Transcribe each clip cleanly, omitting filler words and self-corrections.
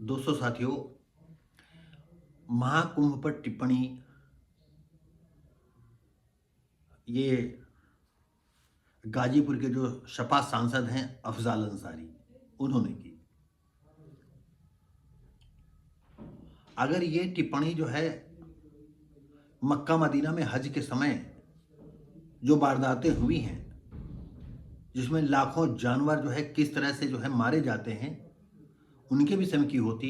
दोस्तों साथियों, महाकुंभ पर टिप्पणी ये गाजीपुर के जो सपा सांसद हैं अफजाल अंसारी, उन्होंने की। अगर ये टिप्पणी जो है मक्का मदीना में हज के समय जो वारदातें हुई हैं, जिसमें लाखों जानवर जो है किस तरह से जो है मारे जाते हैं, उनके विषय में की होती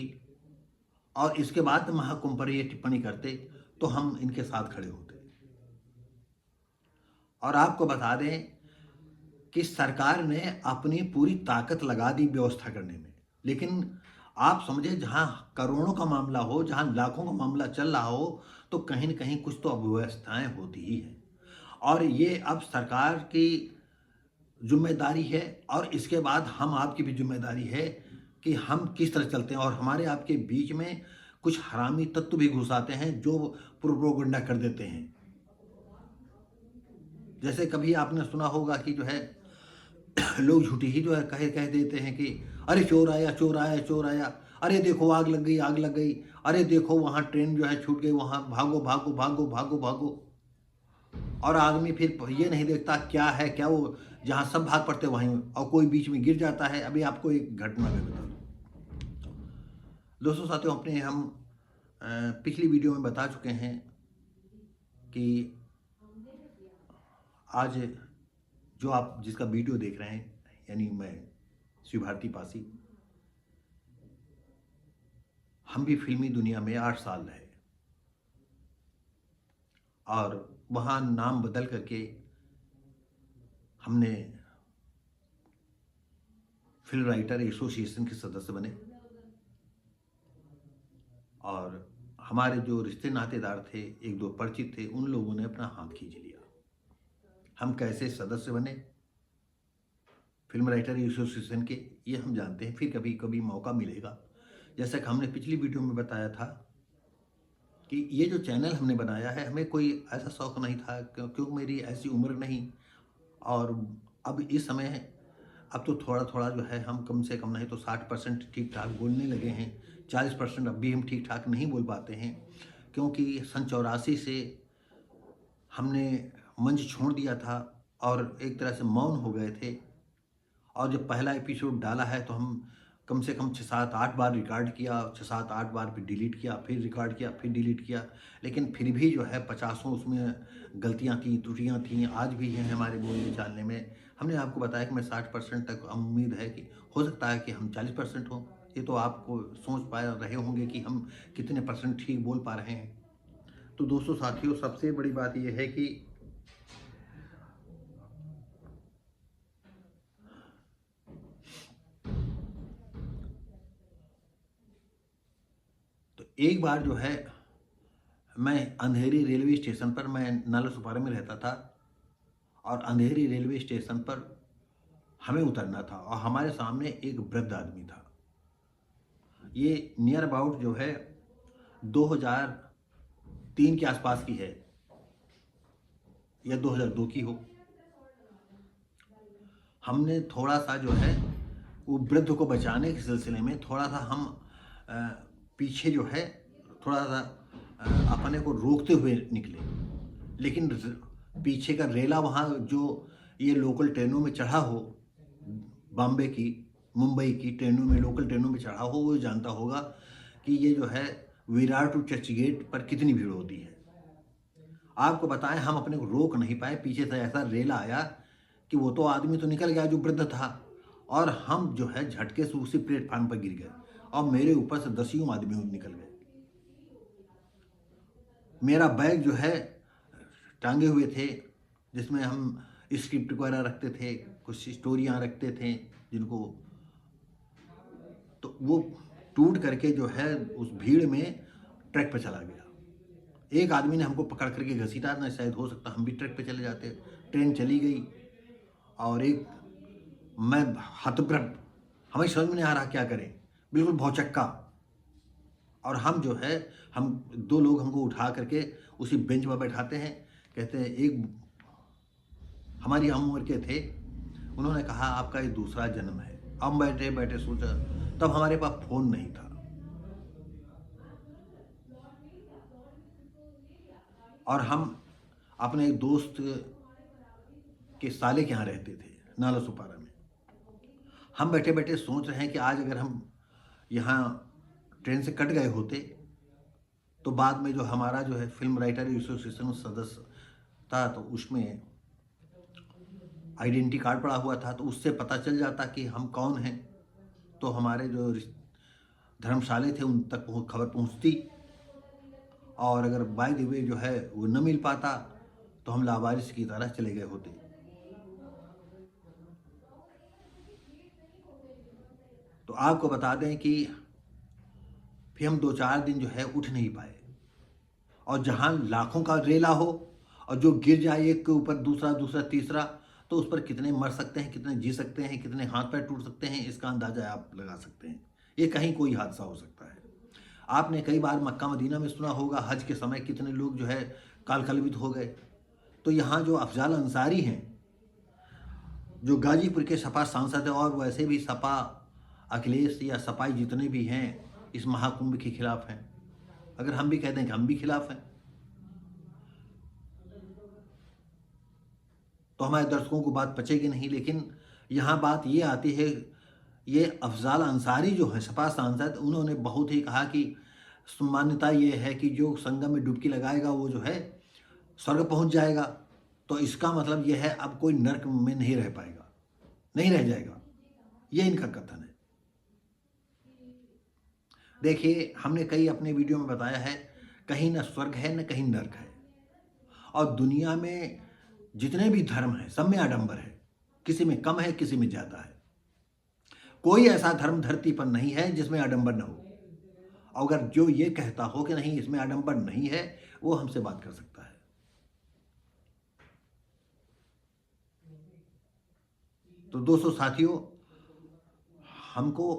और इसके बाद महाकुंभ पर ये टिप्पणी करते तो हम इनके साथ खड़े होते। और आपको बता दें कि सरकार ने अपनी पूरी ताकत लगा दी व्यवस्था करने में, लेकिन आप समझे जहां करोड़ों का मामला हो, जहां लाखों का मामला चल रहा हो, तो कहीं न कहीं कुछ तो अव्यवस्थाएं होती ही हैं। और ये अब सरकार की जिम्मेदारी है और इसके बाद हम आपकी भी जिम्मेदारी है कि हम किस तरह चलते हैं। और हमारे आपके बीच में कुछ हरामी तत्व भी घुस आते हैं जो प्रोपेगेंडा कर देते हैं। जैसे कभी आपने सुना होगा कि जो है लोग झूठी ही जो है कह देते हैं कि अरे चोर आया चोर आया चोर आया, अरे देखो आग लग गई आग लग गई, अरे देखो वहाँ ट्रेन जो है छूट गई, वहाँ भागो भागो भागो भागो भागो। और आदमी फिर ये नहीं देखता क्या है क्या, वो जहाँ सब भाग पड़ते वहीं और कोई बीच में गिर जाता है। अभी आपको एक घटना मैं बता दूँ दोस्तों साथियों, अपने हम पिछली वीडियो में बता चुके हैं कि आज जो आप जिसका वीडियो देख रहे हैं, यानी मैं शिव भारती पासी, हम भी फिल्मी दुनिया में 8 साल रहे और वहाँ नाम बदल करके हमने फिल्म राइटर एसोसिएशन के सदस्य बने और हमारे जो रिश्ते नातेदार थे, एक दो परिचित थे, उन लोगों ने अपना हाथ खींच लिया। हम कैसे सदस्य बने फिल्म राइटर एसोसिएशन के, ये हम जानते हैं। फिर कभी कभी मौका मिलेगा, जैसा कि हमने पिछली वीडियो में बताया था कि ये जो चैनल हमने बनाया है, हमें कोई ऐसा शौक़ नहीं था क्योंकि मेरी ऐसी उम्र नहीं। और अब इस समय अब तो थोड़ा थोड़ा जो है हम कम से कम नहीं तो 60% ठीक ठाक बोलने लगे हैं। 40% अब भी हम ठीक ठाक नहीं बोल पाते हैं, क्योंकि सन 84 से हमने मंच छोड़ दिया था और एक तरह से मौन हो गए थे। और जब पहला एपिसोड डाला है तो हम कम से कम 6-7-8 बार रिकॉर्ड किया, 6-7-8 बार फिर डिलीट किया, फिर रिकॉर्ड किया, फिर डिलीट किया, लेकिन फिर भी जो है 50 उसमें गलतियां थी, त्रुटियां थी, आज भी हैं हमारे बोलने चालने में। हमने आपको बताया कि मैं 60% तक उम्मीद है कि हो सकता है कि हम 40% हों। ये तो आपको सोच पा रहे होंगे कि हम कितने परसेंट ठीक बोल पा रहे हैं। तो दोस्तों साथियों, सबसे बड़ी बात यह है कि तो एक बार जो है मैं अंधेरी रेलवे स्टेशन पर, मैं नालासोपारा में रहता था और अंधेरी रेलवे स्टेशन पर हमें उतरना था और हमारे सामने एक वृद्ध आदमी था। ये नियर अबाउट जो है 2003 के आसपास की है या 2002 की हो। हमने थोड़ा सा जो है वो वृद्ध को बचाने के सिलसिले में थोड़ा सा हम अ, पीछे जो है थोड़ा सा अपने को रोकते हुए निकले, लेकिन पीछे का रेला वहाँ जो ये लोकल ट्रेनों में चढ़ा हो, बॉम्बे की मुंबई की ट्रेनों में, लोकल ट्रेनों में चढ़ा हो, वो जानता होगा कि ये जो है विरार टू चर्चगेट पर कितनी भीड़ होती है। आपको बताएं, हम अपने को रोक नहीं पाए, पीछे से ऐसा रेला आया कि वो तो आदमी तो निकल गया जो वृद्ध था, और हम जो है झटके से उसी प्लेटफार्म पर गिर गए और मेरे ऊपर से 10 आदमी निकल गए। मेरा बैग जो है टांगे हुए थे, जिसमें हम स्क्रिप्ट वगैरह रखते थे, कुछ स्टोरियाँ रखते थे जिनको, तो वो टूट करके जो है उस भीड़ में ट्रैक पे चला गया। एक आदमी ने हमको पकड़ करके घसीटा, ना शायद हो सकता हम भी ट्रैक पे चले जाते। ट्रेन चली गई और एक मैं हतप्रभ, हमें समझ में नहीं आ रहा क्या करें, बिल्कुल भौचक्का। और हम जो है हम 2 लोग हमको उठा करके उसी बेंच पर बैठाते हैं। कहते हैं, एक हमारी हम उम्र के थे, उन्होंने कहा आपका ये दूसरा जन्म है। हम बैठे बैठे सोचा, तब हमारे पास फ़ोन नहीं था, और हम अपने एक दोस्त के साले के यहाँ रहते थे, नाला सुपारा में। हम बैठे बैठे सोच रहे हैं कि आज अगर हम यहाँ ट्रेन से कट गए होते तो बाद में जो हमारा जो है फिल्म राइटर एसोसिएशन सदस्य था, तो उसमें आइडेंटिटी कार्ड पड़ा हुआ था, तो उससे पता चल जाता कि हम कौन हैं। तो हमारे जो धर्मशाले थे उन तक खबर पहुंचती, और अगर बाय द वे जो है वो न मिल पाता तो हम लावारिस की तरह चले गए होते। तो आपको बता दें कि फिर हम 2-4 दिन जो है उठ नहीं पाए, और जहाँ लाखों का रेला हो और जो गिर जाए एक के ऊपर दूसरा दूसरा तीसरा, तो उस पर कितने मर सकते हैं, कितने जी सकते हैं, कितने हाथ पैर टूट सकते हैं, इसका अंदाजा आप लगा सकते हैं। ये कहीं कोई हादसा हो सकता है। आपने कई बार मक्का मदीना में सुना होगा हज के समय कितने लोग जो है कालकलवित हो गए। तो यहाँ जो अफजाल अंसारी हैं, जो गाजीपुर के सपा सांसद हैं, और वैसे भी सपा अखिलेश या सपाई जितने भी हैं इस महाकुंभ के खिलाफ हैं। अगर हम भी कह दें कि हम भी खिलाफ हैं तो हमारे दर्शकों को बात पचेगी नहीं। लेकिन यहाँ बात ये आती है, ये अफजाल अंसारी जो है सपा सांसद, उन्होंने बहुत ही कहा कि मान्यता ये है कि जो संगम में डुबकी लगाएगा वो जो है स्वर्ग पहुंच जाएगा। तो इसका मतलब ये है अब कोई नरक में नहीं रह पाएगा, नहीं रह जाएगा, ये इनका कथन है। देखिए, हमने कई अपने वीडियो में बताया है, कहीं न स्वर्ग है न कहीं नरक है। और दुनिया में जितने भी धर्म हैं सब में आडंबर है, किसी में कम है, किसी में ज़्यादा है। कोई ऐसा धर्म धरती पर नहीं है जिसमें आडंबर न हो। अगर जो ये कहता हो कि नहीं इसमें आडंबर नहीं है, वो हमसे बात कर सकता है। तो दोस्तों साथियों, हमको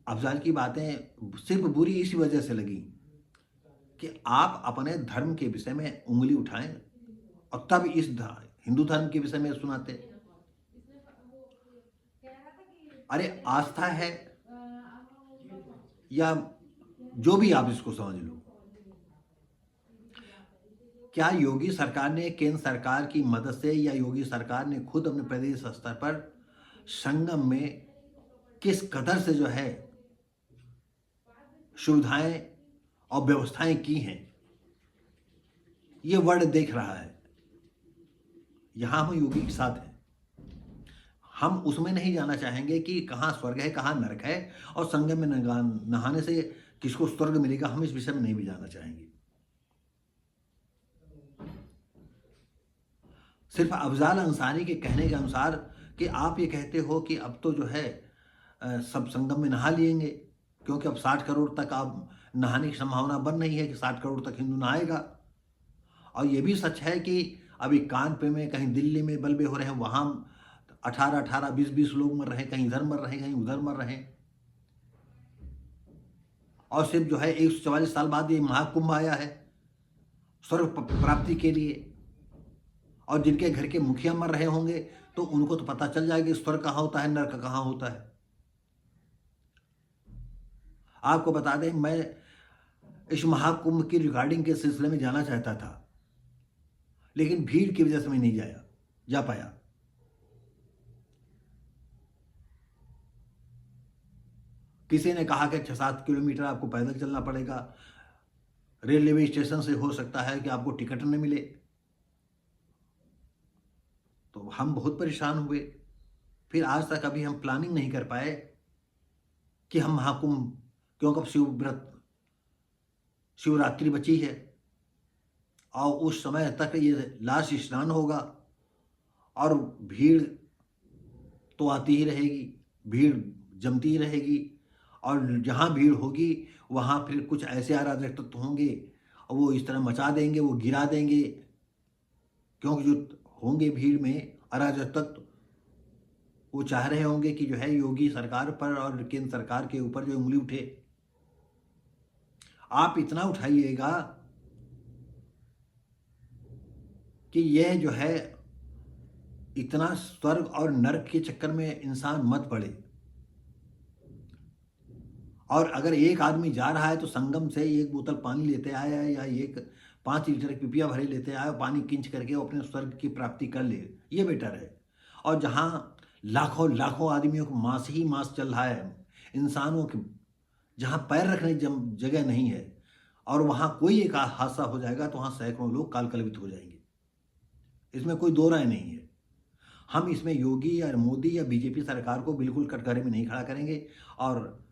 अफजाल की बातें सिर्फ बुरी इसी वजह से लगी कि आप अपने धर्म के विषय में उंगली उठाएं और तब इस हिंदू धर्म के विषय में सुनाते। अरे आस्था है या जो भी आप इसको समझ लो, क्या योगी सरकार ने केंद्र सरकार की मदद से या योगी सरकार ने खुद अपने प्रदेश स्तर पर संगम में किस कदर से जो है सुविधाएं और व्यवस्थाएं की हैं, ये वर्ल्ड देख रहा है। यहां हम योगी के साथ हैं। हम उसमें नहीं जाना चाहेंगे कि कहाँ स्वर्ग है कहाँ नरक है, और संगम में नहाने से किसको स्वर्ग मिलेगा, हम इस विषय में नहीं भी जाना चाहेंगे। सिर्फ अफजाल अंसारी के कहने के अनुसार कि आप ये कहते हो कि अब तो जो है सब संगम में नहा लेंगे, क्योंकि अब 60 करोड़ तक आप नहाने की संभावना बन रही है कि 60 करोड़ तक हिंदू नहाएगा। और ये भी सच है कि अभी कानपुर में कहीं दिल्ली में बलबे हो रहे हैं, वहाँ 18-18, 20-20 लोग मर रहे हैं, कहीं इधर मर रहे हैं, कहीं उधर मर रहे हैं। और सिर्फ जो है 144 साल बाद ये महाकुंभ आया है स्वर्ग प्राप्ति के लिए। और जिनके घर के मुखिया मर रहे होंगे तो उनको तो पता चल जाएगा स्वर्ग कहाँ होता है, नरक कहाँ होता है। आपको बता दें, मैं इस महाकुंभ की रिकॉर्डिंग के सिलसिले में जाना चाहता था, लेकिन भीड़ की वजह से मैं नहीं जा पाया। किसी ने कहा कि 6-7 किलोमीटर आपको पैदल चलना पड़ेगा, रेलवे स्टेशन से हो सकता है कि आपको टिकट न मिले। तो हम बहुत परेशान हुए। फिर आज तक अभी हम प्लानिंग नहीं कर पाए कि हम महाकुंभ, क्योंकि अब शिवरात्रि बची है और उस समय तक ये लास्ट स्नान होगा, और भीड़ तो आती ही रहेगी, भीड़ जमती ही रहेगी। और जहाँ भीड़ होगी वहाँ फिर कुछ ऐसे अराजक तत्व होंगे और वो इस तरह मचा देंगे, वो गिरा देंगे, क्योंकि जो होंगे भीड़ में अराजक तत्व, वो चाह रहे होंगे कि जो है योगी सरकार पर और केंद्र सरकार के ऊपर जो उंगली उठे। आप इतना उठाइएगा कि यह जो है इतना स्वर्ग और नरक के चक्कर में इंसान मत पड़े। और अगर एक आदमी जा रहा है तो संगम से एक बोतल पानी लेते आया या एक 5 लीटर पिपिया भरे लेते आए, पानी किंच करके वो अपने स्वर्ग की प्राप्ति कर ले, ये बेटर है। और जहाँ लाखों लाखों आदमियों को मांस ही मांस चल रहा है, इंसानों के जहाँ पैर रखने जगह नहीं है, और वहाँ कोई एक हादसा हो जाएगा तो वहाँ सैकड़ों लोग काल कलवित हो जाएंगे, इसमें कोई दो राय नहीं है। हम इसमें योगी या मोदी या बीजेपी सरकार को बिल्कुल कटघरे में नहीं खड़ा करेंगे, और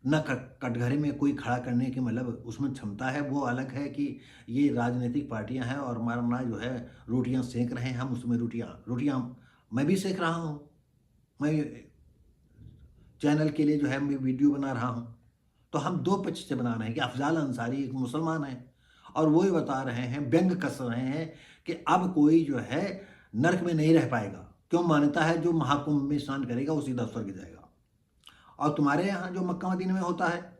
न कटघरे में कोई खड़ा करने की मतलब उसमें क्षमता है, वो अलग है कि ये राजनीतिक पार्टियां हैं और हमारा जो है रोटियां सेक रहे हैं, हम उसमें रोटियां मैं भी सेक रहा हूं, मैं चैनल के लिए जो है मैं वीडियो बना रहा हूं। तो हम दो पक्ष से बना रहे हैं कि अफजाल अंसारी एक मुसलमान है और वो ही बता रहे हैं, व्यंग कस रहे हैं कि अब कोई जो है नरक में नहीं रह पाएगा, क्यों मान्यता है जो महाकुंभ में स्नान करेगा वो सीधा स्वर्ग जाएगा। और तुम्हारे यहाँ जो मक्का मदीना में होता है,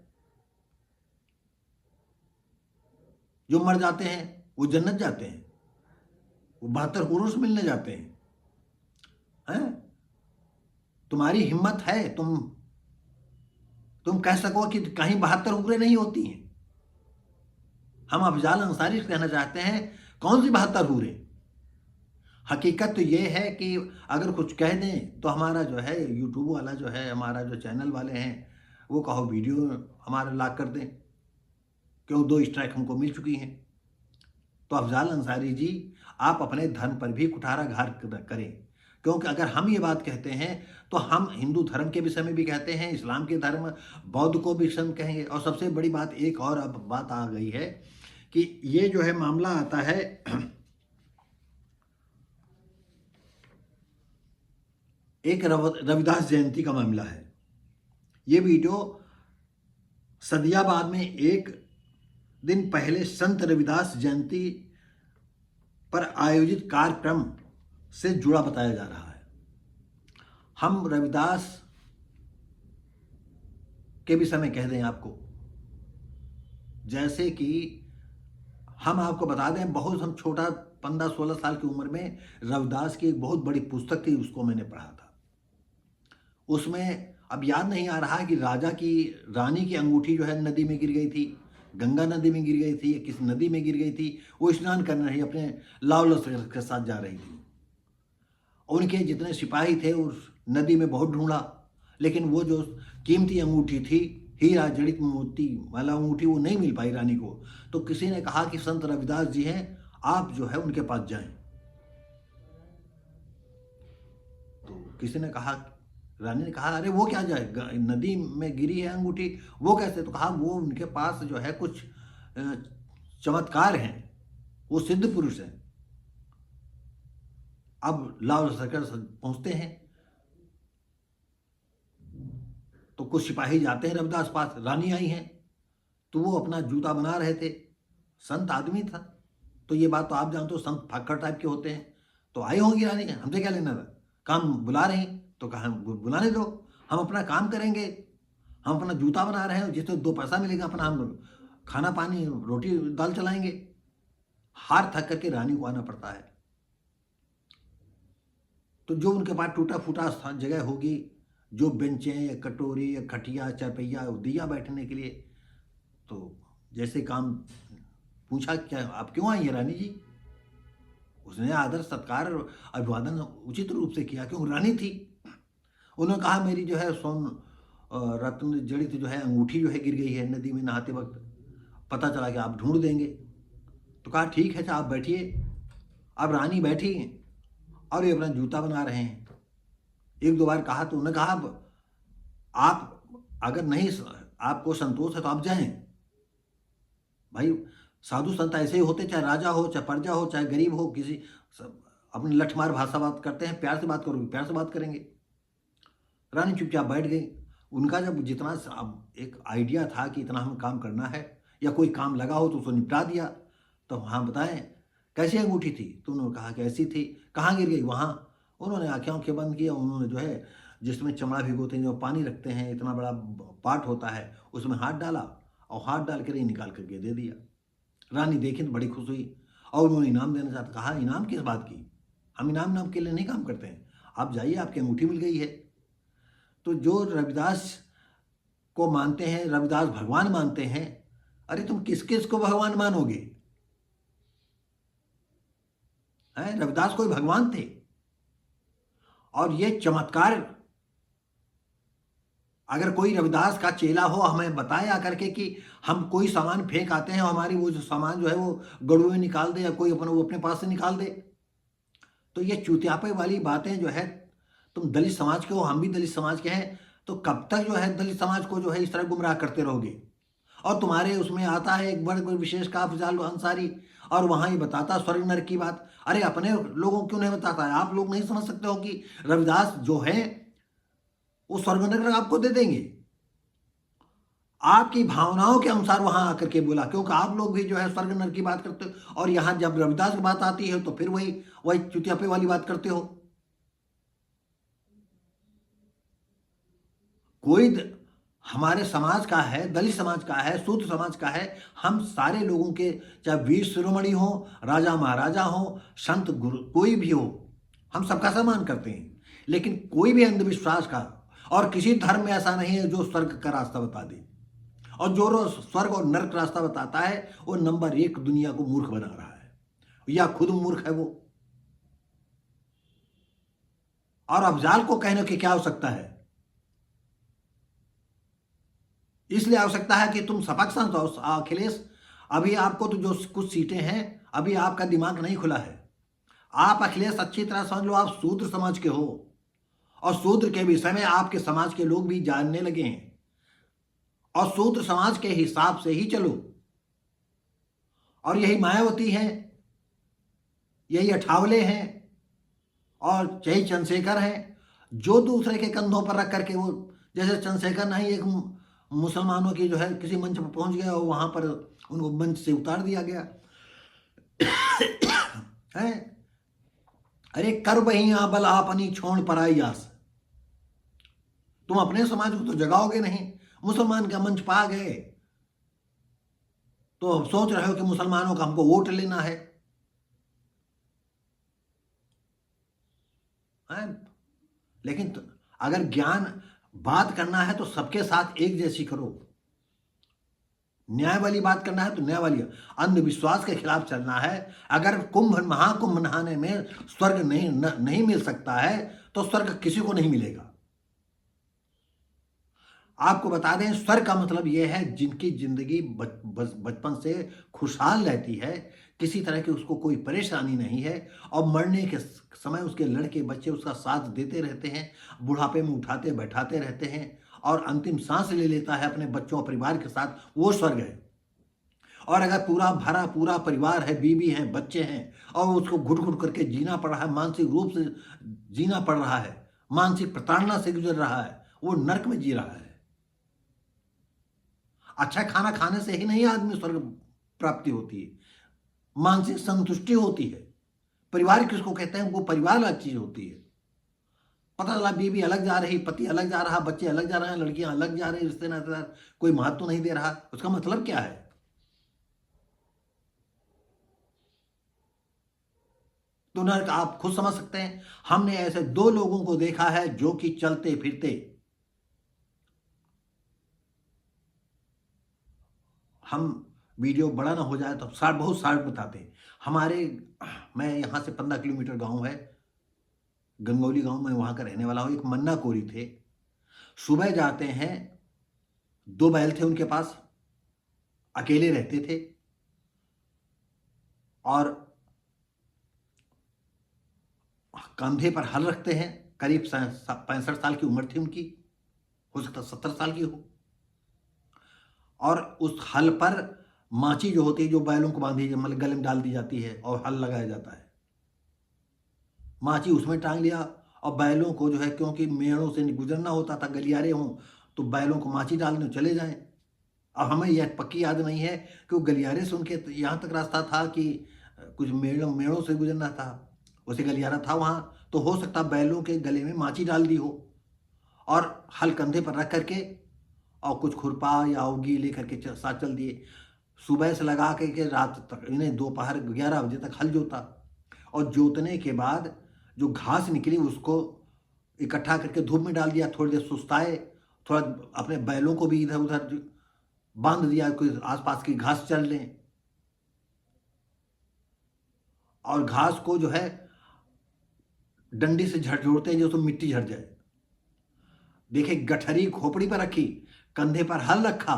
जो मर जाते हैं वो जन्नत जाते हैं, वो 72 पुरुष मिलने जाते हैं। तुम्हारी हिम्मत है, तुम कह सको कि कहीं 72 उग्रे नहीं होती हैं। हम अफजाल अंसारी से कहना चाहते हैं, कौन सी 72 हुरे? हकीकत तो ये है कि अगर कुछ कह दें तो हमारा जो है यूट्यूब वाला जो है, हमारा जो चैनल वाले हैं, वो कहो वीडियो हमारा लाक कर दें, क्यों 2 स्ट्राइक हमको मिल चुकी हैं। तो अफजाल अंसारी जी, आप अपने धर्म पर भी कुठाराघात करें, क्योंकि अगर हम ये बात कहते हैं तो हम हिंदू धर्म के विषय में भी कहते हैं, इस्लाम के धर्म, बौद्ध को भी हम कहेंगे। और सबसे बड़ी बात एक और अब बात आ गई है कि ये जो है मामला आता है एक रविदास जयंती का मामला है। ये वीडियो सदियाबाद में एक दिन पहले संत रविदास जयंती पर आयोजित कार्यक्रम से जुड़ा बताया जा रहा है। हम रविदास के विषय में कह दें आपको, जैसे कि हम आपको बता दें, बहुत हम छोटा 15-16 साल की उम्र में रविदास की एक बहुत बड़ी पुस्तक थी, उसको मैंने पढ़ा था। उसमें अब याद नहीं आ रहा कि रानी की अंगूठी जो है नदी में गिर गई थी, गंगा नदी में गिर गई थी, किस नदी में गिर गई थी, वो स्नान करने रही, अपने लाव लश्कर के साथ जा रही थी। उनके जितने सिपाही थे उस नदी में बहुत ढूंढा, लेकिन वो जो कीमती अंगूठी थी, हीरा जड़ित मोती वाला अंगूठी, वो नहीं मिल पाई रानी को। तो किसी ने कहा कि संत रविदास जी हैं, आप जो है उनके पास जाएं। तो किसी ने कहा, रानी ने कहा, अरे वो क्या जाए, नदी में गिरी है अंगूठी, वो कैसे? तो कहा वो उनके पास जो है कुछ चमत्कार हैं, वो सिद्ध पुरुष हैं। अब लाव लश्कर पहुंचते हैं तो कुछ सिपाही जाते हैं रविदास पास, रानी आई हैं, तो वो अपना जूता बना रहे थे। संत आदमी था, तो ये बात तो आप जानते हो, संत फक्कर टाइप के होते हैं। तो आई होंगी रानी, हमसे क्या लेना था, काम बुला रहे हैं तो कहा बुलाने दो, हम अपना काम करेंगे, हम अपना जूता बना रहे हैं, जिससे 2 पैसा मिलेगा, अपना हम खाना पानी रोटी दाल चलाएंगे। हार थक करके रानी को आना पड़ता है। तो जो उनके पास टूटा फूटा जगह होगी, जो बेंचें या कटोरी या खटिया चारपहिया दिया बैठने के लिए, तो जैसे काम पूछा, क्या आप क्यों आई हैं रानी जी? उसने आदर सत्कार अभिवादन उचित रूप से किया, क्योंकि रानी थी। उन्होंने कहा मेरी जो है सोन रत्न जड़ित जो है अंगूठी जो है गिर गई है नदी में नहाते वक्त, पता चला कि आप ढूंढ देंगे। तो कहा ठीक है, आप बैठिए। अब रानी बैठी और ये अपना जूता बना रहे हैं। 1-2 बार कहा तो उन्होंने कहा, आप अगर नहीं आपको संतोष है तो आप जाएं। भाई साधु संत ऐसे ही होते, चाहे राजा हो, चाहे प्रजा हो, चाहे गरीब हो, किसी अपनी लठमार भाषा बात करते हैं, प्यार से बात करोगे प्यार से बात करेंगे। रानी चुपचाप बैठ गई। उनका जब जितना एक आइडिया था कि इतना हमें काम करना है, या कोई काम लगा हो तो उसको निपटा दिया। तो हाँ बताएं कैसी अंगूठी थी? तो उन्होंने कहा कि ऐसी थी। कहाँ गिर गई? वहाँ। उन्होंने आँखें बंद किया, उन्होंने जो है जिसमें चमड़ा भिगोते हैं, जो पानी रखते हैं, इतना बड़ा पाट होता है, उसमें हाथ डाला और हाथ डाल कर ही निकाल करके दे दिया। रानी देखी तो बड़ी खुश हुई और उन्होंने इनाम देना चाहता। कहा इनाम किस बात की, हम इनाम के लिए नहीं काम करते हैं, आप जाइए, आपकी अंगूठी मिल गई है। तो जो रविदास को मानते हैं, रविदास भगवान मानते हैं, अरे तुम किस किस को भगवान मानोगे? हैं, रविदास कोई भगवान थे। और ये चमत्कार अगर कोई रविदास का चेला हो हमें बताए आकर के कि हम कोई सामान फेंक आते हैं और हमारी वो जो सामान जो है वो गड़ुए में निकाल दे या कोई वो अपने पास से निकाल दे, तो ये चूतियापे वाली बातें जो है, तुम दलित समाज के हो, हम भी दलित समाज के हैं, तो कब तक जो है दलित समाज को जो है इस तरह गुमराह करते रहोगे। और तुम्हारे उसमें आता है एक बड़ विशेष का अफजाल अंसारी, और वहां ही बताता स्वर्ग नरक की बात। अरे अपने लोगों को क्यों नहीं बताता है? आप लोग नहीं समझ सकते हो कि रविदास जो है वो स्वर्ग नरक आपको दे देंगे। आपकी भावनाओं के अनुसार वहां आकर के बोला, क्योंकि आप लोग भी जो है स्वर्ग नरक की बात करते हो, और यहां जब रविदास की बात आती है तो फिर वही वही चुतियापे वाली बात करते हो। कोई हमारे समाज का है, दलित समाज का है, शूद्र समाज का है, हम सारे लोगों के, चाहे वीर शिरोमणि हो, राजा महाराजा हो, संत गुरु कोई भी हो, हम सबका सम्मान करते हैं। लेकिन कोई भी अंधविश्वास का और किसी धर्म में ऐसा नहीं है जो स्वर्ग का रास्ता बता दे। और जो स्वर्ग और नरक रास्ता बताता है वो नंबर 1 दुनिया को मूर्ख बना रहा है, या खुद मूर्ख है वो। और अफजाल को कहने की क्या आवश्यकता है? इसलिए आवश्यकता है कि तुम सपक्ष हो अखिलेश। अभी आपको तो जो कुछ सीटें हैं, अभी आपका दिमाग नहीं खुला है। आप अखिलेश अच्छी तरह समझ लो, आप शूद्र समाज के हो, और शूद्र के विषय में आपके समाज के लोग भी जानने लगे हैं, और शूद्र समाज के हिसाब से ही चलो। और यही मायावती हैं, यही अठावले हैं, और यही चंद्रशेखर हैं, जो दूसरे के कंधों पर रख करके वो, जैसे चंद्रशेखर नहीं, एक मुसलमानों की जो है किसी मंच पर पहुंच गया और वहां पर उनको मंच से उतार दिया गया है। अरे कर बहिया बल आपनी छोड़ पराई आस, तुम अपने समाज को तो जगाओगे नहीं। मुसलमान का मंच पा गए तो सोच रहे हो कि मुसलमानों का हमको वोट लेना है। लेकिन अगर ज्ञान बात करना है तो सबके साथ एक जैसी करो। न्याय वाली बात करना है तो न्याय वाली, अंधविश्वास के खिलाफ चलना है। अगर महाकुंभ नहाने में स्वर्ग नहीं मिल सकता है तो स्वर्ग किसी को नहीं मिलेगा। आपको बता दें, स्वर्ग का मतलब यह है जिनकी जिंदगी बचपन से खुशहाल रहती है, किसी तरह की उसको कोई परेशानी नहीं है, और मरने के समय उसके लड़के बच्चे उसका साथ देते रहते हैं, बुढ़ापे में उठाते बैठाते रहते हैं, और अंतिम सांस ले लेता है अपने बच्चों और परिवार के साथ, वो स्वर्ग है। और अगर पूरा परिवार है, बीवी है, बच्चे हैं, और उसको घुट घुट करके जीना पड़ रहा है, मानसिक रूप से जीना पड़ रहा है, मानसिक प्रताड़ना से गुजर रहा है, वो नर्क में जी रहा है। अच्छा खाना खाने से ही नहीं आदमी स्वर्ग प्राप्ति होती है, मानसिक संतुष्टि होती है। परिवार किसको कहते हैं? वो परिवार वाली चीज होती है। पता चला बीवी अलग जा रही, पति अलग जा रहा, बच्चे अलग जा रहे हैं, लड़कियां अलग जा रही, रिश्ते नातेदार कोई महत्व नहीं दे रहा, उसका मतलब क्या है? तो नर्क आप खुद समझ सकते हैं। हमने ऐसे 2 लोगों को देखा है जो कि चलते फिरते, हम वीडियो बड़ा ना हो जाए तो बहुत शार्ट बताते हैं। मैं यहाँ से 15 किलोमीटर गांव है, गंगौली गांव में, वहां का रहने वाला हूं। एक मन्ना कोरी थे, सुबह जाते हैं, 2 बैल थे उनके पास, अकेले रहते थे, और कंधे पर हल रखते हैं। करीब 65 साल की उम्र थी उनकी, हो सकता 70 साल की हो। और उस हल पर माची जो होती है, जो बैलों को बांधी, मतलब गले में डाल दी जाती है और हल लगाया जाता है, माची उसमें टांग लिया। और बैलों को जो है, क्योंकि मेड़ों से गुजरना होता था, गलियारे हों, तो बैलों को माची डालने चले जाएं। अब हमें यह पक्की याद नहीं है कि वो गलियारे से उनके यहाँ तक रास्ता था कि कुछ मेड़ों से गुजरना था, उसे गलियारा था वहाँ, तो हो सकता बैलों के गले में माची डाल दी हो, और हल कंधे पर रख करके और कुछ खुरपा या औगी लेकर के साथ चल दिए। सुबह से लगा के रात तक, इन्हें दोपहर 11 बजे तक हल जोता, और जोतने के बाद जो घास निकली उसको इकट्ठा करके धूप में डाल दिया, थोड़ी देर सुस्ताए, थोड़ा अपने बैलों को भी इधर उधर बांध दिया, कोई आसपास की घास चल लें। और घास को जो है डंडी से झकझोरते हैं जो तो मिट्टी झड़ जाए। देखे गठरी खोपड़ी पर रखी, कंधे पर हल रखा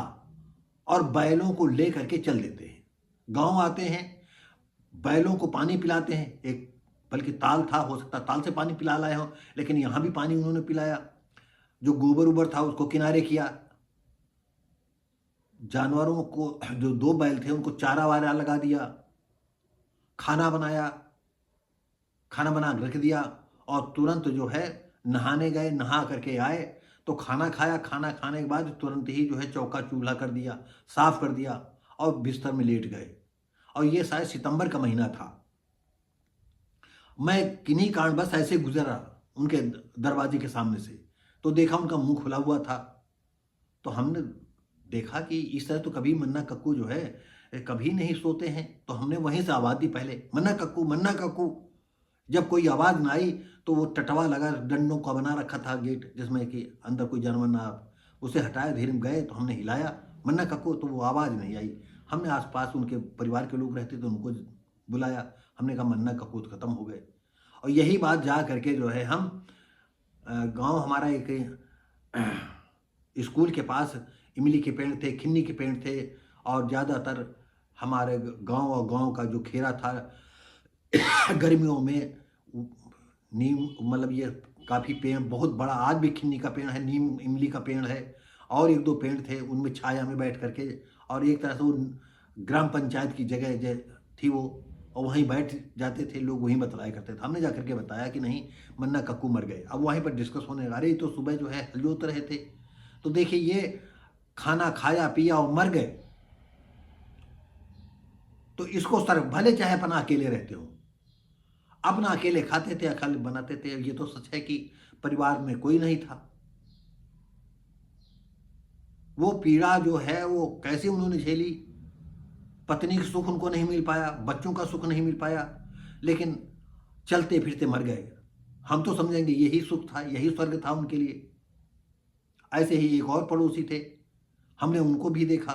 और बैलों को ले करके चल देते हैं। गांव आते हैं, बैलों को पानी पिलाते हैं। एक बल्कि ताल था, हो सकता ताल से पानी पिला लाए हो, लेकिन यहां भी पानी उन्होंने पिलाया। जो गोबर उबर था उसको किनारे किया। जानवरों को, जो 2 बैल थे उनको चारा वारा लगा दिया, खाना बनाया, खाना बना रख दिया और तुरंत जो है नहाने गए। नहा करके आए तो खाना खाया, खाना खाने के बाद तुरंत ही जो है चौका चूल्हा कर दिया, साफ कर दिया और बिस्तर में लेट गए। और ये शायद सितंबर का महीना था। मैं किन्हीं कारणवश ऐसे गुजरा उनके दरवाजे के सामने से, तो देखा उनका मुंह खुला हुआ था। तो हमने देखा कि इस तरह तो कभी मन्ना कक्कू जो है कभी नहीं सोते हैं। तो हमने वहीं से आवाज़ दी पहले, मन्ना कक्कू, मन्ना कक्कू। जब कोई आवाज़ ना आई तो वो टटवा लगा, डंडों का बना रखा था गेट, जिसमें कि अंदर कोई जानवर ना, उसे हटाया। धीरे में गए तो हमने हिलाया, मन्ना कक्कू, तो वो आवाज़ नहीं आई। हमने आसपास उनके परिवार के लोग रहते तो उनको बुलाया। हमने कहा मन्ना कक्कू तो खत्म हो गए। और यही बात जा करके जो है हम गांव, हमारा एक स्कूल के पास इमली के पेड़ थे, खिन्नी के पेड़ थे और ज़्यादातर हमारे गांव और गांव का जो खेरा था गर्मियों में नीम, मतलब ये काफ़ी पेड़ बहुत बड़ा, आज भी खिन्नी का पेड़ है, नीम इमली का पेड़ है और 1-2 पेड़ थे, उनमें छाया में बैठ करके, और एक तरह से वो ग्राम पंचायत की जगह थी वो, और वहीं बैठ जाते थे लोग, वहीं बतलाया करते थे। हमने जाकर के बताया कि नहीं, मन्ना कक्कू मर गए। अब वहीं पर डिस्कस होने लगा, अरे तो सुबह जो है हल जोत रहे थे, तो देखिए ये खाना खाया पिया और मर गए, तो इसको सर भले चाहे अपना अकेले रहते हो, अपना अकेले खाते थे, अकेले बनाते थे। ये तो सच है कि परिवार में कोई नहीं था। वो पीड़ा जो है वो कैसे उन्होंने झेली, पत्नी का सुख उनको नहीं मिल पाया, बच्चों का सुख नहीं मिल पाया, लेकिन चलते फिरते मर गए। हम तो समझेंगे यही सुख था, यही स्वर्ग था उनके लिए। ऐसे ही एक और पड़ोसी थे, हमने उनको भी देखा,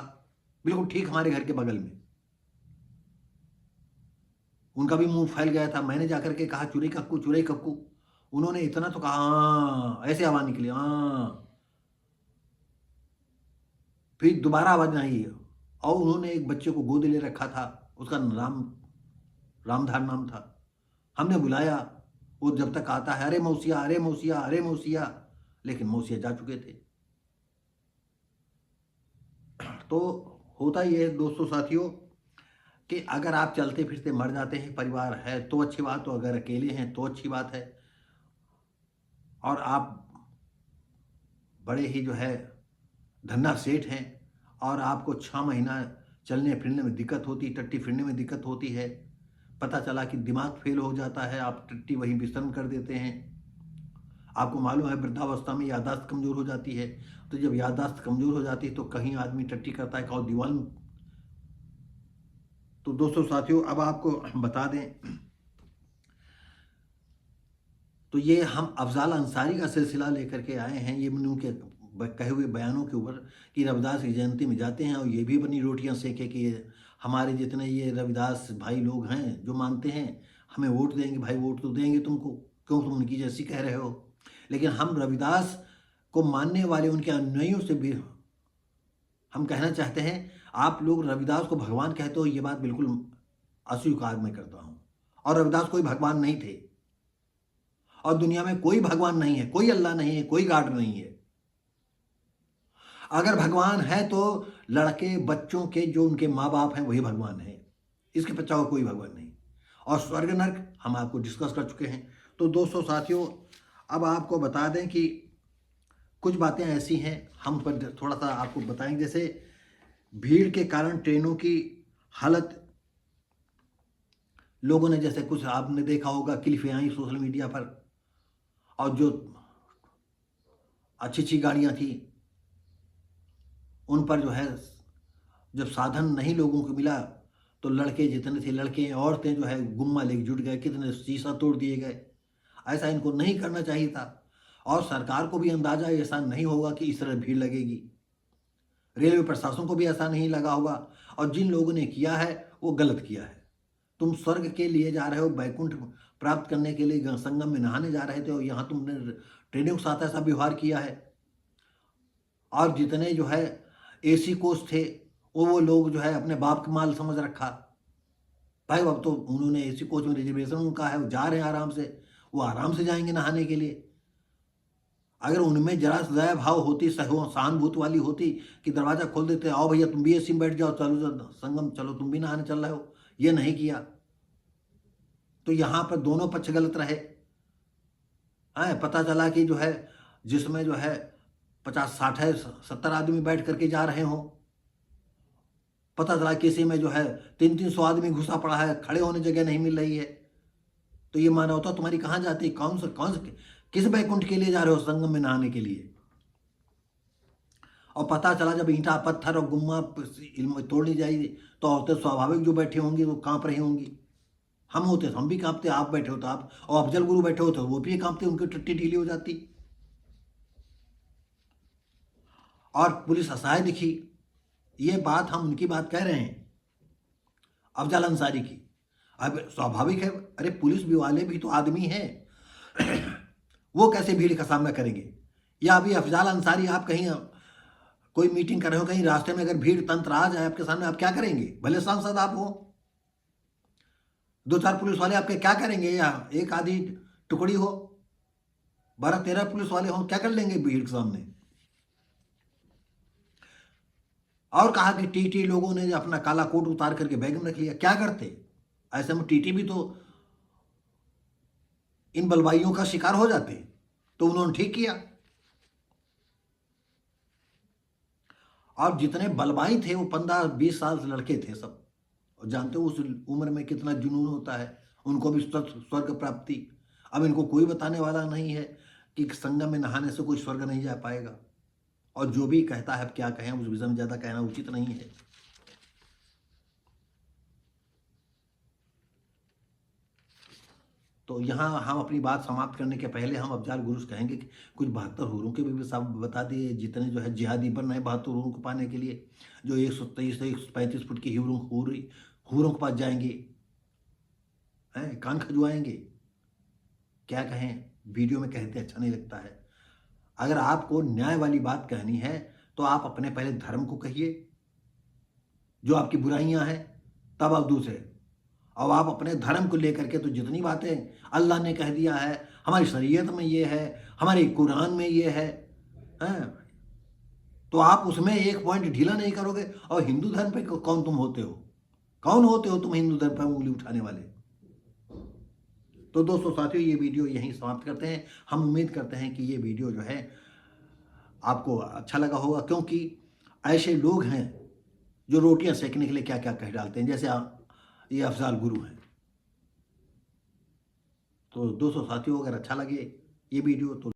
बिल्कुल ठीक हमारे घर के बगल में। उनका भी मुंह फैल गया था। मैंने जाकर के कहा चुरई कक्कू, चुरई कक्कू। उन्होंने इतना तो कहा हाँ, ऐसे आवाज निकली हाँ। फिर दोबारा आवाज नहीं आई। और उन्होंने एक बच्चे को गोद ले रखा था, उसका रामधार नाम था। हमने बुलाया, वो जब तक आता है अरे मौसिया, अरे मौसिया, अरे मौसिया, लेकिन मौसिया जा चुके थे। तो होता ये है दोस्तों साथियों कि अगर आप चलते फिरते मर जाते हैं, परिवार है तो अच्छी बात, हो अगर अकेले हैं तो अच्छी बात है। और आप बड़े ही जो है धन्ना सेठ हैं और आपको 6 महीना चलने फिरने में दिक्कत होती, टट्टी फिरने में दिक्कत होती है, पता चला कि दिमाग फेल हो जाता है, आप टट्टी वहीं विश्राम कर देते हैं। आपको मालूम है वृद्धावस्था में याददाश्त कमज़ोर हो जाती है, तो जब याददाश्त कमज़ोर हो जाती है तो कहीं आदमी टट्टी करता है, और दीवार। तो दोस्तों साथियों अब आपको बता दें, तो ये हम अफजाल अंसारी का सिलसिला लेकर के आए हैं। ये मैंने उनके कहे हुए बयानों के ऊपर कि रविदास की जयंती में जाते हैं और ये भी अपनी रोटियां सेके कि हमारे जितने ये रविदास भाई लोग हैं जो मानते हैं हमें वोट देंगे। भाई वोट तो देंगे तुमको, क्यों तुम उनकी जैसी कह रहे हो। लेकिन हम रविदास को मानने वाले उनके अनुयायियों से भी हम कहना चाहते हैं, आप लोग रविदास को भगवान कहते हो, ये बात बिल्कुल अस्वीकार मैं करता हूँ। और रविदास कोई भगवान नहीं थे, और दुनिया में कोई भगवान नहीं है, कोई अल्लाह नहीं है, कोई गॉड नहीं है। अगर भगवान है तो लड़के बच्चों के जो उनके माँ बाप हैं वही भगवान है, इसके पीछे कोई भगवान नहीं। और स्वर्ग नर्क हम आपको डिस्कस कर चुके हैं। तो दोस्तों साथियों अब आपको बता दें कि कुछ बातें ऐसी हैं हम पर थोड़ा सा आपको बताएंगे। जैसे भीड़ के कारण ट्रेनों की हालत, लोगों ने जैसे कुछ आपने देखा होगा क्लिपें आई सोशल मीडिया पर, और जो अच्छी अच्छी गाड़ियां थी उन पर जो है जब साधन नहीं लोगों को मिला तो लड़के जितने थे, लड़के औरतें जो है गुम्मा लेके जुट गए, कितने शीशा तोड़ दिए गए। ऐसा इनको नहीं करना चाहिए था। और सरकार को भी अंदाजा ऐसा नहीं होगा कि इस तरह भीड़ लगेगी, रेलवे प्रशासन को भी ऐसा नहीं लगा होगा, और जिन लोगों ने किया है वो गलत किया है। तुम स्वर्ग के लिए जा रहे हो, बैकुंठ प्राप्त करने के लिए संगम में नहाने जा रहे थे और यहाँ तुमने ट्रेनियों के साथ ऐसा व्यवहार किया है। और जितने जो है एसी कोच थे वो लोग जो है अपने बाप का माल समझ रखा। भाई अब तो उन्होंने एसी कोच में रिजर्वेशन उनका है, वो जा रहे हैं आराम से, वो आराम से जाएंगे नहाने के लिए। अगर उनमें जरा दया भाव होती, सहानुभूति वाली होती कि दरवाजा खोल देते, आओ भैया तुम भी एसी में बैठ जाओ, चलो संगम चलो, तुम भी नहाने चल रहे हो, ये नहीं किया। तो यहाँ पर दोनों पक्ष गलत रहे। पता चला कि जो है जिसमें जो है 50-60 है 70 आदमी बैठ करके जा रहे हो, पता चला किसी में जो है 300-300 आदमी घुसा पड़ा है, खड़े होने जगह नहीं मिल रही है। तो ये मानवता तुम्हारी कहाँ जाती है? कौन से किस बैकुंठ के लिए जा रहे हो संगम में नहाने के लिए? और पता चला जब ईंटा पत्थर और गुम्मा तोड़ ली जाएगी तो औरतें स्वाभाविक जो बैठी होंगी वो कांप रही होंगी। हम होते तो हम भी कांपते, आप बैठे हो तो आप, और अफजल गुरु बैठे हो तो वो भी कांपते, उनकी टट्टी ढीली हो जाती। और पुलिस असहाय दिखी। ये बात हम उनकी बात कह रहे हैं, अफजल अंसारी की। अब स्वाभाविक है, अरे पुलिस भी वाले भी तो आदमी हैं वो कैसे भीड़ का सामना करेंगे? या अभी अफजल अंसारी आप कहीं कोई मीटिंग कर रहे हो, कहीं रास्ते में अगर भीड़ तंत्र आ जाए आपके सामने, आप क्या करेंगे? भले सांसद आप हो, 2-4 पुलिस वाले आपके क्या करेंगे? या एक आधी टुकड़ी हो, 12-13 पुलिस वाले हो, क्या कर लेंगे भीड़ के सामने? और कहा कि टीटी लोगों ने अपना काला कोट उतार करके बैग में रख लिया, क्या करते? ऐसे में टीटी भी तो इन बलवाइयों का शिकार हो जाते। तो उन्होंने ठीक किया। और जितने बलवाई थे वो 15-20 साल से लड़के थे सब, और जानते हो उस उम्र में कितना जुनून होता है, उनको भी स्वर्ग प्राप्ति। अब इनको कोई बताने वाला नहीं है कि संगम में नहाने से कोई स्वर्ग नहीं जा पाएगा। और जो भी कहता है, अब क्या कहें, उस विषय में ज़्यादा कहना उचित नहीं है। तो यहाँ हम अपनी बात समाप्त करने के पहले हम अफजल गुरु से कहेंगे कि कुछ 72 हूरों के भी सब बता दिए, जितने जो है जिहादी बन रहे 72 हूरों को पाने के लिए, जो 123 से 135 फुट की हूरों के पास जाएंगे, हैं कान खजुआएंगे। क्या कहें, वीडियो में कहते अच्छा नहीं लगता है। अगर आपको न्याय वाली बात कहनी है तो आप अपने पहले धर्म को कहिए, जो आपकी बुराइयां हैं, तब आप दूसरे। और आप अपने धर्म को लेकर के तो जितनी बातें अल्लाह ने कह दिया है, हमारी शरीयत में ये है, हमारे कुरान में ये है, तो आप उसमें एक पॉइंट ढीला नहीं करोगे। और हिंदू धर्म पे कौन तुम होते हो? कौन होते हो तुम हिंदू धर्म पर उंगली उठाने वाले? तो दोस्तों साथियों, ये वीडियो यहीं समाप्त करते हैं। हम उम्मीद करते हैं कि ये वीडियो जो है आपको अच्छा लगा होगा, क्योंकि ऐसे लोग हैं जो रोटियां सेकने के लिए क्या क्या कह डालते हैं, जैसे ये अफजल गुरु हैं। तो दोस्तों साथियों, अगर अच्छा लगे ये वीडियो तो